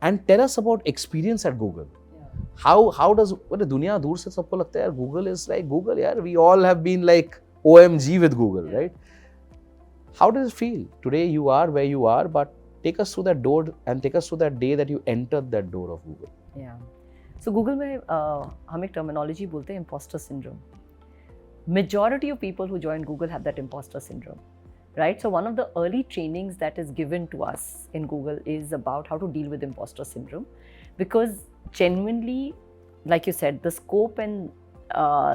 and tell us about experience at Google. How does दुनिया दूर से सबको लगता है यार Google is like Google यार, we all have been like OMG with Google, right? How does it feel? Today you are where you are, but take us through that door and take us through that day that you entered that door of Google. Yeah. So Google में हम एक terminology बोलते हैं imposter syndrome. Majority of people who join Google have that imposter syndrome, right? So one of the early trainings that is given to us in Google is about how to deal with imposter syndrome, because genuinely, like you said, the scope and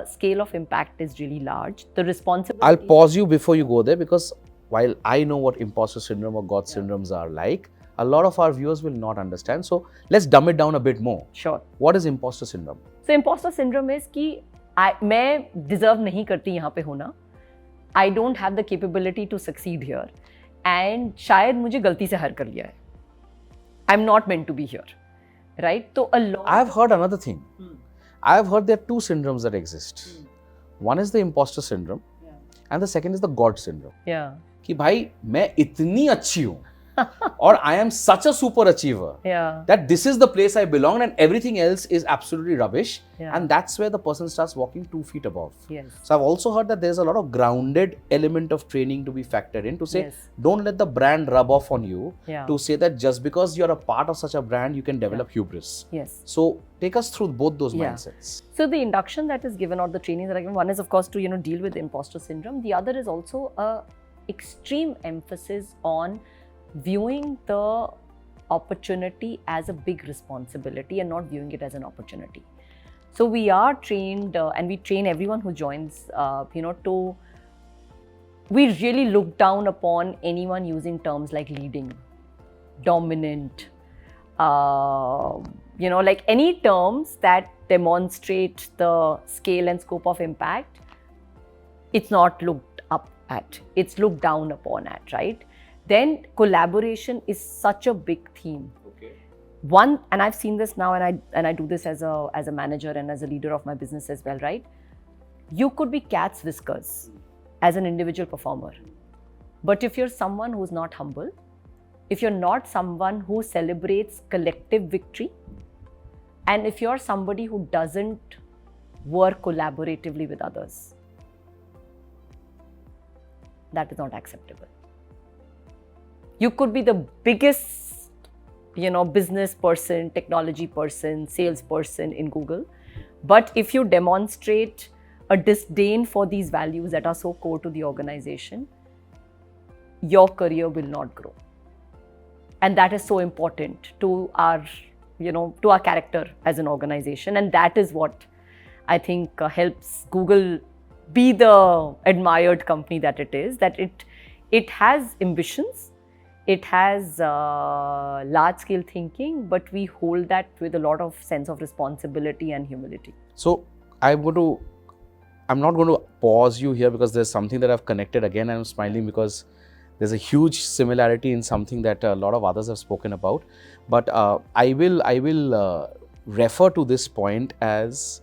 scale of impact is really large. The responsibility. I'll pause you before you go there, because while I know what imposter syndrome or God syndromes are like, a lot of our viewers will not understand. So let's dumb it down a bit more. Sure. What is imposter syndrome? So imposter syndrome is कि मैं deserve नहीं करती यहाँ पे होना. I don't have the capability to succeed here, and शायद मुझे गलती से hire कर लिया है. I'm not meant to be here, right? So a lot. I've heard another thing. I've heard there are two syndromes that exist. One is the imposter syndrome, and the second is the God syndrome. Yeah. कि भाई मैं इतनी अच्छी हूँ or I am such a super achiever that this is the place I belong and everything else is absolutely rubbish, and that's where the person starts walking 2 feet above. Yes. So I've also heard that there's a lot of grounded element of training to be factored in to say don't let the brand rub off on you, to say that just because you're a part of such a brand you can develop hubris. Yes. So take us through both those mindsets. So the induction that is given or the training that are given, one is of course to deal with imposter syndrome. The other is also a extreme emphasis on viewing the opportunity as a big responsibility and not viewing it as an opportunity. So we are trained and we train everyone who joins, to, we really look down upon anyone using terms like leading, dominant, like any terms that demonstrate the scale and scope of impact. It's not looked up at, it's looked down upon at, right? Then collaboration is such a big theme. Okay. One, and I've seen this now, and I do this as a manager and as a leader of my business as well, right? You could be cat's whiskers as an individual performer, but if you're someone who's not humble, if you're not someone who celebrates collective victory, and if you're somebody who doesn't work collaboratively with others, that is not acceptable. You could be the biggest, business person, technology person, sales person in Google, but if you demonstrate a disdain for these values that are so core to the organization, your career will not grow. And that is so important to our, to our character as an organization. And that is what I think helps Google be the admired company that it is, that it has ambitions. It has large-scale thinking, but we hold that with a lot of sense of responsibility and humility. So I'm not going to pause you here because there's something that I've connected again. I'm smiling because there's a huge similarity in something that a lot of others have spoken about. But I will refer to this point as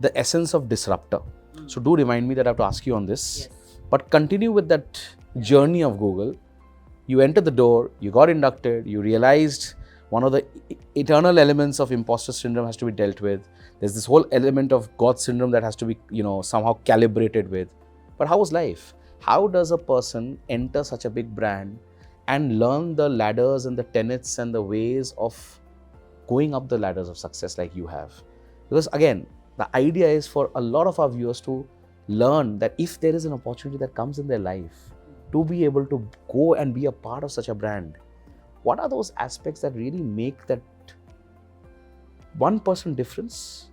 the essence of disruptor. So do remind me that I have to ask you on this. Yes. But continue with that journey of Google. You entered the door, you got inducted, you realized one of the eternal elements of imposter syndrome has to be dealt with. There's this whole element of God syndrome that has to be, somehow calibrated with. But how was life? How does a person enter such a big brand and learn the ladders and the tenets and the ways of going up the ladders of success like you have? Because again, the idea is for a lot of our viewers to learn that if there is an opportunity that comes in their life, to be able to go and be a part of such a brand, what are those aspects that really make that 1% difference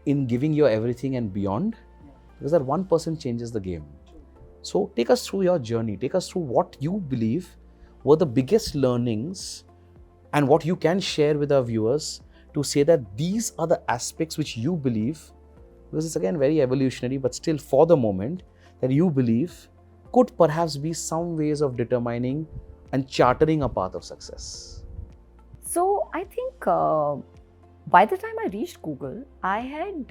in giving your everything and beyond? Because that 1% changes the game. So take us through your journey, take us through what you believe were the biggest learnings and what you can share with our viewers to say that these are the aspects which you believe, because it's again very evolutionary, but still for the moment, that you believe could perhaps be some ways of determining and chartering a path of success. So I think by the time I reached Google, I had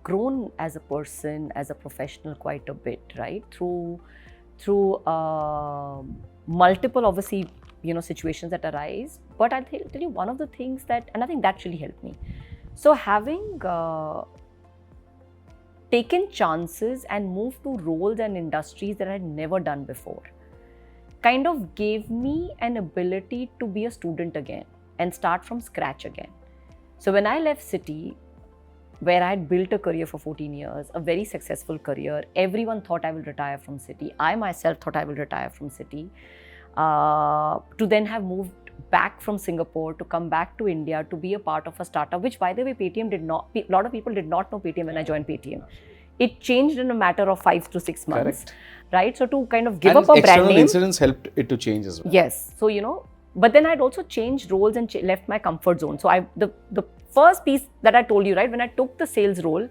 grown as a person, as a professional quite a bit, right? Through multiple, obviously, situations that arise, But I'll tell you one of the things that, and I think that really helped me. So having taken chances and moved to roles and industries that I had never done before kind of gave me an ability to be a student again and start from scratch again. So when I left City, where I had built a career for 14 years, a very successful career, everyone thought I will retire from City. I myself thought I will retire from City. To then have moved back from Singapore to come back to India to be a part of a startup, which by the way, Paytm did not, a lot of people did not know Paytm when I joined Paytm. It changed in a matter of 5 to 6 months. Correct. Right? So to kind of give up a brand name. External incidents helped it to change as well. Yes. So, but then I'd also changed roles and left my comfort zone. So the first piece that I told you, right, when I took the sales role,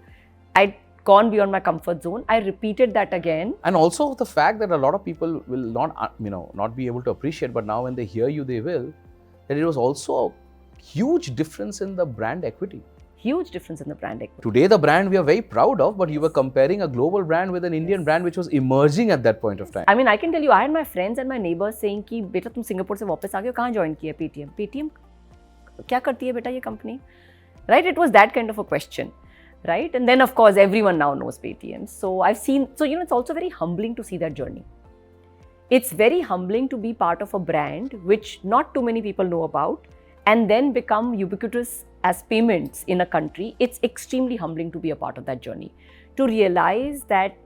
I'd gone beyond my comfort zone. I repeated that again. And also the fact that a lot of people will not be able to appreciate, but now when they hear you, they will, that it was also a huge difference in the brand equity. Huge difference in the brand equity. Today, the brand we are very proud of, but you were comparing a global brand with an Indian brand which was emerging at that point of time. I mean, I can tell you, I had my friends and my neighbors saying कि बेटा तुम Singapore से वापस आ गए हो, कहाँ join किया Paytm? Paytm क्या करती है बेटा ये company? Right? It was that kind of a question, right? And then of course everyone now knows Paytm. So I've seen, it's also very humbling to see that journey. It's very humbling to be part of a brand which not too many people know about and then become ubiquitous as payments in a country. It's extremely humbling to be a part of that journey. To realize that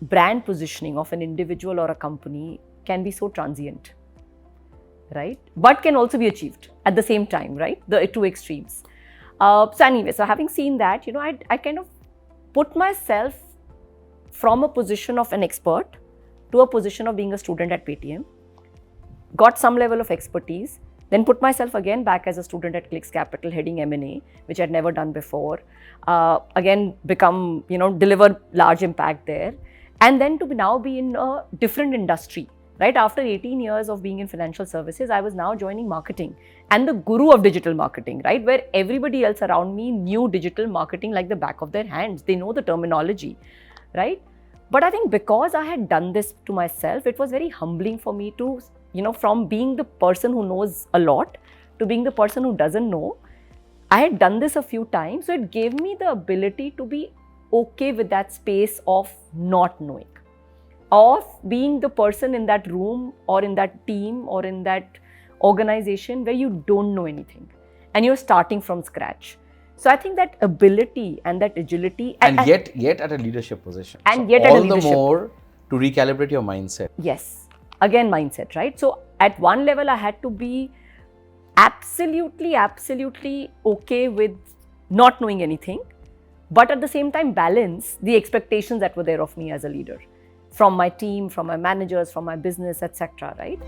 brand positioning of an individual or a company can be so transient, right? But can also be achieved at the same time, right? The two extremes. So anyway, so having seen that, I kind of put myself from a position of an expert to a position of being a student at Paytm, got some level of expertise, then put myself again back as a student at Clicks Capital, heading M&A, which I'd never done before. Again, become, deliver large impact there. And then to now be in a different industry, right? After 18 years of being in financial services, I was now joining marketing and the guru of digital marketing, right? Where everybody else around me knew digital marketing like the back of their hands. They know the terminology, right? But I think because I had done this to myself, it was very humbling for me to, from being the person who knows a lot to being the person who doesn't know. I had done this a few times, so it gave me the ability to be okay with that space of not knowing, of being the person in that room or in that team or in that organization where you don't know anything and you're starting from scratch. So I think that ability and that agility and yet at a leadership position. And yet at a leadership. All the more to recalibrate your mindset. Yes. Again, mindset, right? So at one level, I had to be absolutely okay with not knowing anything, but at the same time balance the expectations that were there of me as a leader from my team, from my managers, from my business, etc., right?